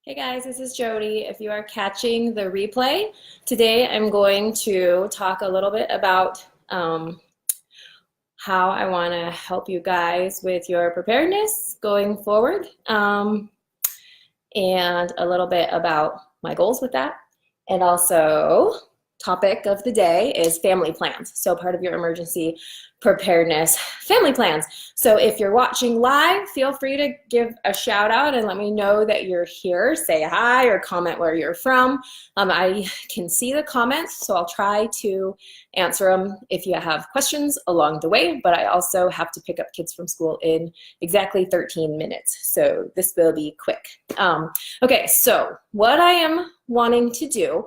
Hey guys, this is Jody. If you are catching the replay, today I'm going to talk a little bit about how I want to help you guys with your preparedness going forward, and a little bit about my goals with that. And also, topic of the day is family plans. So part of your emergency preparedness, family plans. So if you're watching live, feel free to give a shout out and let me know that you're here. Say hi or comment where you're from. I can see the comments, so I'll try to answer them if you have questions along the way, but I also have to pick up kids from school in exactly 13 minutes. So this will be quick. Okay, so what I am wanting to do,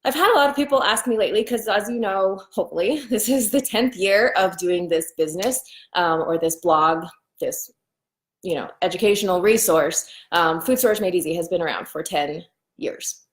I've had a lot of people ask me lately because, as you know, hopefully, this is the 10th year of doing this business or this blog, this educational resource. Food Storage Made Easy has been around for 10 years.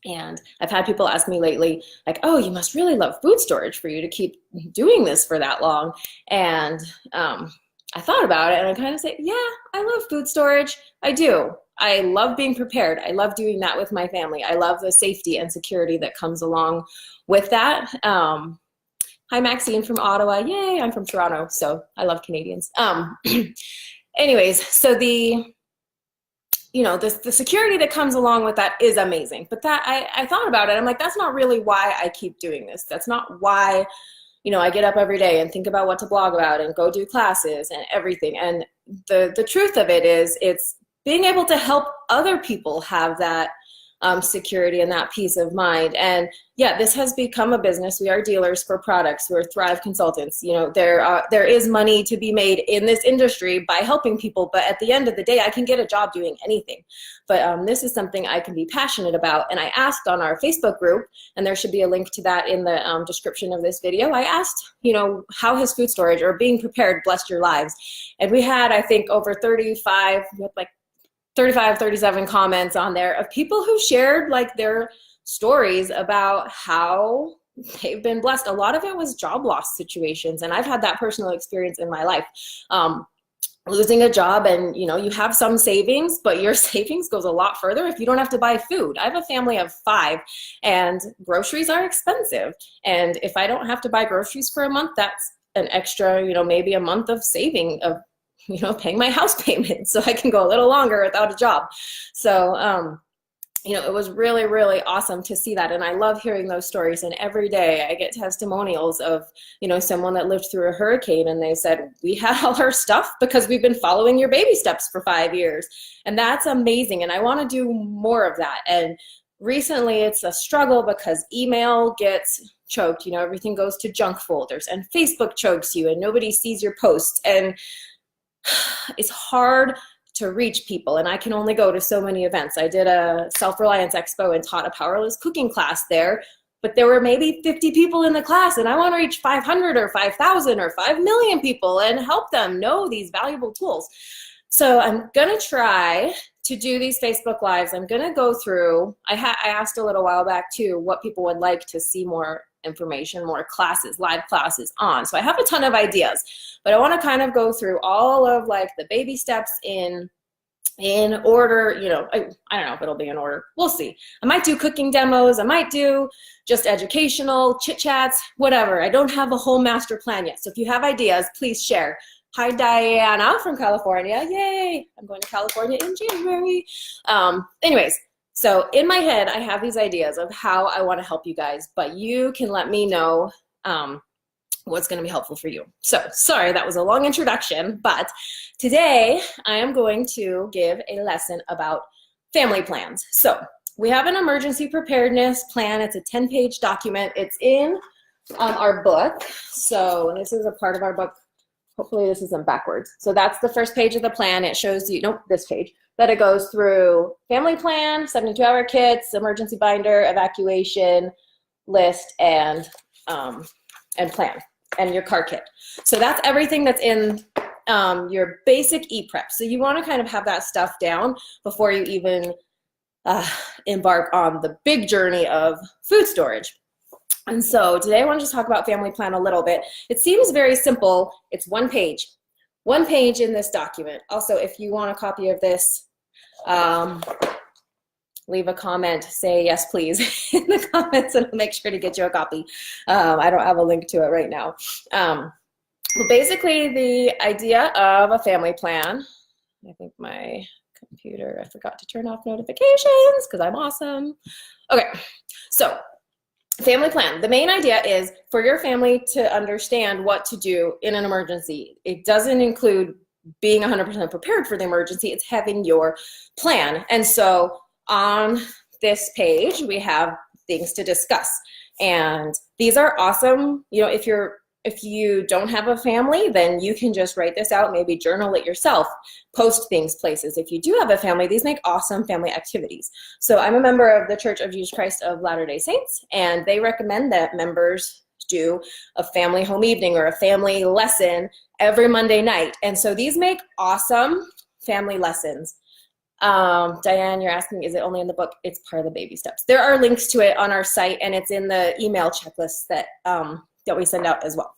And I've had people ask me lately, like, oh, you must really love food storage for you to keep doing this for that long. And I thought about it and I kind of say, yeah, I love food storage. I do. I love being prepared. I love doing that with my family. I love the safety and security that comes along with that. Hi, Maxine from Ottawa. Yay, I'm from Toronto, so I love Canadians. Anyways, so the security that comes along with that is amazing. But that I thought about it. I'm like, that's not really why I keep doing this. That's not why I get up every day and think about what to blog about and go do classes and everything. And the truth of it is it's being able to help other people have that security and that peace of mind. And yeah, this has become a business. We are dealers for products. We're Thrive consultants. There is money to be made in this industry by helping people. But at the end of the day, I can get a job doing anything. But this is something I can be passionate about. And I asked on our Facebook group, and there should be a link to that in the description of this video. I asked, how has food storage or being prepared blessed your lives? And we had, I think, over 35, 37 comments on there of people who shared like their stories about how they've been blessed. A lot of it was job loss situations, and I've had that personal experience in my life. Losing a job, and you have some savings, but your savings goes a lot further if you don't have to buy food. I have a family of 5, and groceries are expensive. And if I don't have to buy groceries for a month, that's an extra, maybe a month of saving of paying my house payment, so I can go a little longer without a job. So, it was really, really awesome to see that. And I love hearing those stories. And every day I get testimonials of, someone that lived through a hurricane, and they said, we had all our stuff because we've been following your baby steps for 5 years. And that's amazing. And I want to do more of that. And recently it's a struggle because email gets choked, everything goes to junk folders, and Facebook chokes you and nobody sees your posts. And it's hard to reach people, and I can only go to so many events. I did a self-reliance expo and taught a powerless cooking class there, but there were maybe 50 people in the class, and I want to reach 500 or 5,000 or 5 million people and help them know these valuable tools. So I'm going to try to do these Facebook Lives. I'm going to go through, I asked a little while back too, what people would like to see more information, more classes, live classes on. So I have a ton of ideas, but I want to kind of go through all of like the baby steps in order. I don't know if it'll be in order. We'll see. I might do cooking demos. I might do just educational chit chats, whatever. I don't have a whole master plan yet. So if you have ideas, please share. Hi, Diana from California. Yay. I'm going to California in January. Anyways, so in my head, I have these ideas of how I want to help you guys, but you can let me know what's going to be helpful for you. So sorry, that was a long introduction, but today I am going to give a lesson about family plans. So we have an emergency preparedness plan. It's a 10-page document. It's in our book. So this is a part of our book. Hopefully this isn't backwards. So that's the first page of the plan. It shows you, nope, this page, that it goes through family plan, 72-hour kits, emergency binder, evacuation list, and plan, and your car kit. So that's everything that's in your basic ePrep. So you want to kind of have that stuff down before you even embark on the big journey of food storage. And so today I want to just talk about family plan a little bit. It seems very simple. It's one page in this document. Also, if you want a copy of this, leave a comment, say yes, please in the comments, and I'll make sure to get you a copy. I don't have a link to it right now. But basically, the idea of a family plan, I think my computer, I forgot to turn off notifications because I'm awesome. Okay, so family plan. The main idea is for your family to understand what to do in an emergency. It doesn't include being 100% prepared for the emergency. It's having your plan. And so on this page, we have things to discuss. And these are awesome. You know, if you don't have a family, then you can just write this out, maybe journal it yourself, post things places. If you do have a family, these make awesome family activities. So I'm a member of the Church of Jesus Christ of Latter-day Saints, and they recommend that members do a family home evening or a family lesson every Monday night. And so these make awesome family lessons. Diane, you're asking, is it only in the book? It's part of the baby steps. There are links to it on our site, and it's in the email checklist that we send out as well.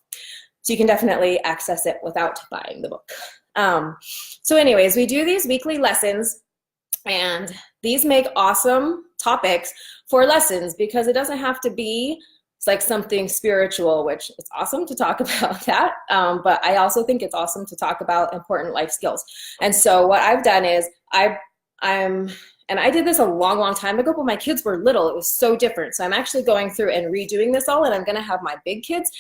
So you can definitely access it without buying the book. So anyways, we do these weekly lessons, and these make awesome topics for lessons because it doesn't have to be like something spiritual, which is awesome to talk about that. But I also think it's awesome to talk about important life skills. And so what I've done is and I did this a long, long time ago, but my kids were little. It was so different. So I'm actually going through and redoing this all, and I'm going to have my big kids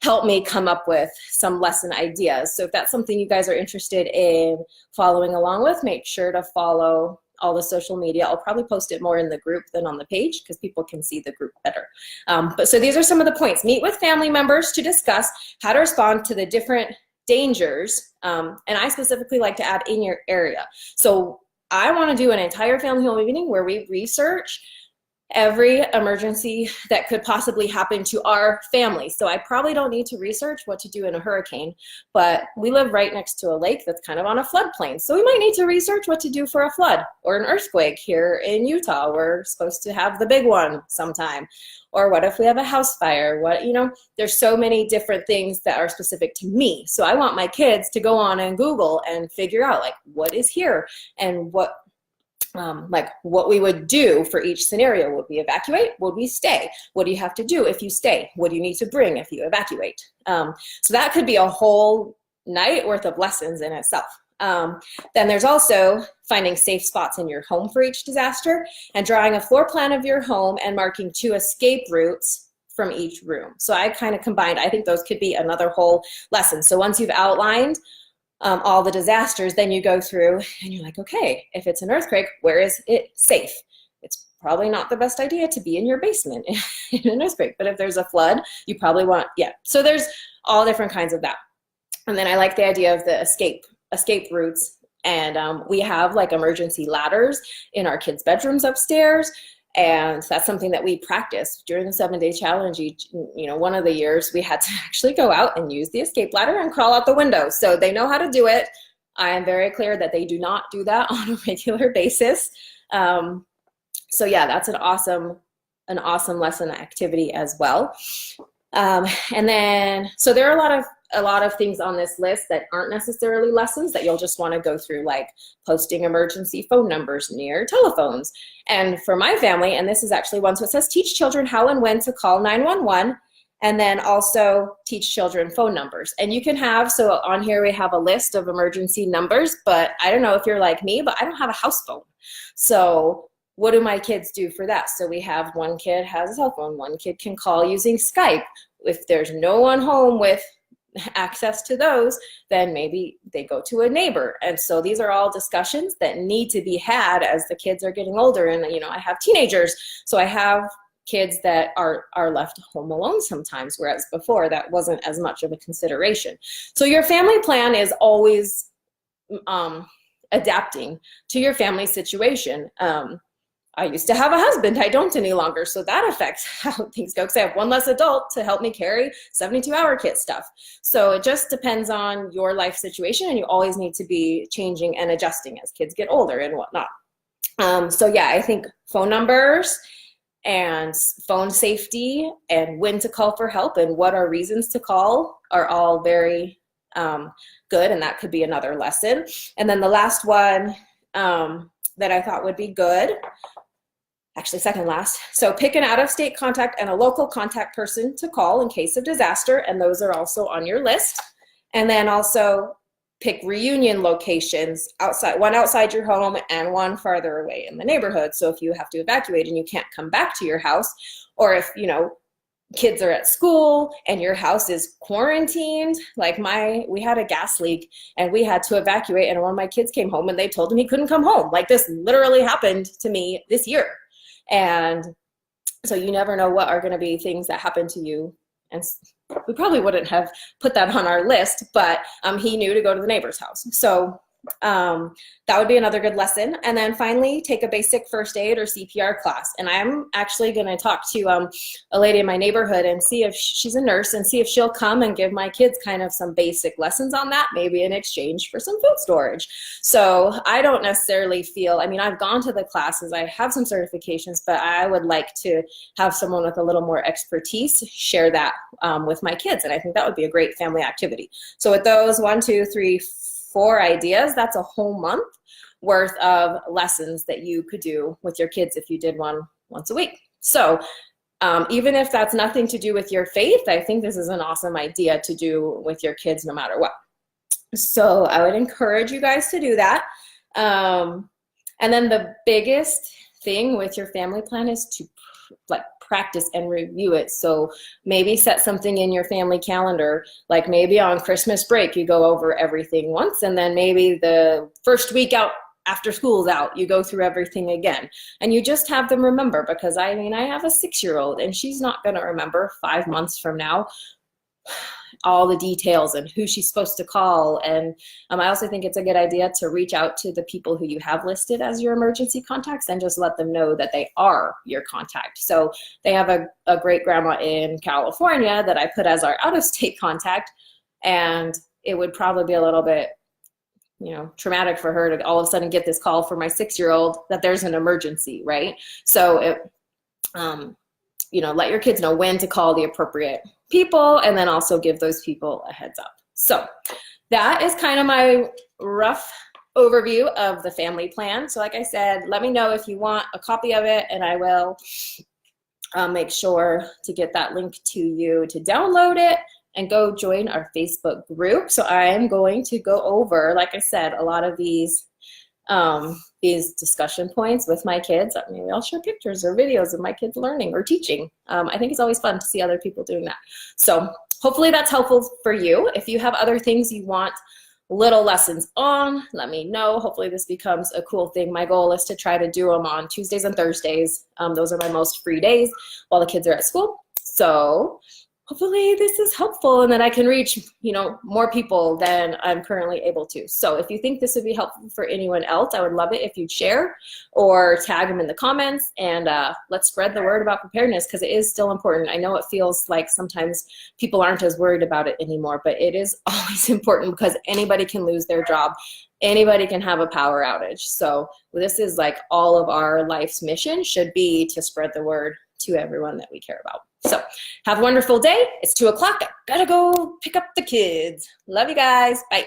help me come up with some lesson ideas. So if that's something you guys are interested in following along with, make sure to follow all the social media. I'll probably post it more in the group than on the page because people can see the group better. But so these are some of the points. Meet with family members to discuss how to respond to the different dangers. And I specifically like to add in your area. So I want to do an entire family home evening where we research every emergency that could possibly happen to our family. So I probably don't need to research what to do in a hurricane, but we live right next to a lake that's kind of on a floodplain. So we might need to research what to do for a flood or an earthquake. Here in Utah, we're supposed to have the big one sometime. Or what if we have a house fire? There's so many different things that are specific to me. So I want my kids to go on and Google and figure out like what is here and what we would do for each scenario. Would we evacuate? Would we stay? What do you have to do if you stay? What do you need to bring if you evacuate? So that could be a whole night worth of lessons in itself. Then there's also finding safe spots in your home for each disaster and drawing a floor plan of your home and marking 2 escape routes from each room. So I kind of combined, I think those could be another whole lesson. So once you've outlined all the disasters, then you go through and you're like, okay, if it's an earthquake, where is it safe? It's probably not the best idea to be in your basement in an earthquake, but if there's a flood, you probably want, So there's all different kinds of that. And then I like the idea of the escape routes. And we have like emergency ladders in our kids' bedrooms upstairs. And that's something that we practiced during the 7-day challenge. One of the years we had to actually go out and use the escape ladder and crawl out the window. So they know how to do it. I am very clear that they do not do that on a regular basis. So yeah, that's an awesome lesson activity as well. And then, so there are a lot of things on this list that aren't necessarily lessons that you'll just want to go through, like posting emergency phone numbers near telephones. And for my family, and this is actually one, so it says teach children how and when to call 911, and then also teach children phone numbers. And you can have, so on here we have a list of emergency numbers, but I don't know if you're like me, but I don't have a house phone. So what do my kids do for that? So we have one kid has a cell phone, one kid can call using Skype. If there's no one home with access to those, then maybe they go to a neighbor. And so these are all discussions that need to be had as the kids are getting older. And I have teenagers, so I have kids that are left home alone sometimes, whereas before that wasn't as much of a consideration. So your family plan is always adapting to your family situation. I used to have a husband, I don't any longer, so that affects how things go, because I have one less adult to help me carry 72-hour kit stuff. So it just depends on your life situation, and you always need to be changing and adjusting as kids get older and whatnot. So yeah, I think phone numbers and phone safety and when to call for help and what are reasons to call are all very good, and that could be another lesson. And then the last one that I thought would be good actually second last. So pick an out-of-state contact and a local contact person to call in case of disaster, and those are also on your list. And then also pick reunion locations, one outside your home and one farther away in the neighborhood. So if you have to evacuate and you can't come back to your house, or if, you know, kids are at school and your house is quarantined, like we had a gas leak and we had to evacuate, and one of my kids came home and they told him he couldn't come home. Like, this literally happened to me this year. And so you never know what are going to be things that happen to you. And we probably wouldn't have put that on our list, but he knew to go to the neighbor's house. So that would be another good lesson. And then finally, take a basic first aid or CPR class. And I'm actually going to talk to a lady in my neighborhood and see if she's a nurse, and see if she'll come and give my kids kind of some basic lessons on that, maybe in exchange for some food storage. So I don't necessarily feel, I mean, I've gone to the classes, I have some certifications, but I would like to have someone with a little more expertise share that with my kids. And I think that would be a great family activity. So with those 1, 2, 3, 4 ideas, that's a whole month worth of lessons that you could do with your kids if you did one once a week. So even if that's nothing to do with your faith, I think this is an awesome idea to do with your kids no matter what. So I would encourage you guys to do that. And then the biggest thing with your family plan is to practice and review it. So maybe set something in your family calendar, like maybe on Christmas break, you go over everything once, and then maybe the first week out after school's out, you go through everything again. And you just have them remember, because I mean, I have a 6-year-old and she's not going to remember 5 months from now all the details and who she's supposed to call. And I also think it's a good idea to reach out to the people who you have listed as your emergency contacts and just let them know that they are your contact. So they have a great grandma in California that I put as our out-of-state contact, and it would probably be a little bit, you know, traumatic for her to all of a sudden get this call from my 6-year-old that there's an emergency, right? So it, you know, let your kids know when to call the appropriate people, and then also give those people a heads up. So that is kind of my rough overview of the family plan. So like I said, let me know if you want a copy of it, and I will make sure to get that link to you to download it and go join our Facebook group. So I am going to go over, like I said, a lot of these discussion points with my kids. Maybe I'll share pictures or videos of my kids learning or teaching. I think it's always fun to see other people doing that. So hopefully that's helpful for you. If you have other things you want little lessons on, let me know. Hopefully this becomes a cool thing. My goal is to try to do them on Tuesdays and Thursdays. Those are my most free days while the kids are at school. So hopefully this is helpful, and that I can reach, you know, more people than I'm currently able to. So if you think this would be helpful for anyone else, I would love it if you'd share or tag them in the comments, and let's spread the word about preparedness, because it is still important. I know it feels like sometimes people aren't as worried about it anymore, but it is always important, because anybody can lose their job. Anybody can have a power outage. So this is like all of our life's mission should be to spread the word to everyone that we care about. So have a wonderful day. It's 2 o'clock. I gotta go pick up the kids. Love you guys. Bye.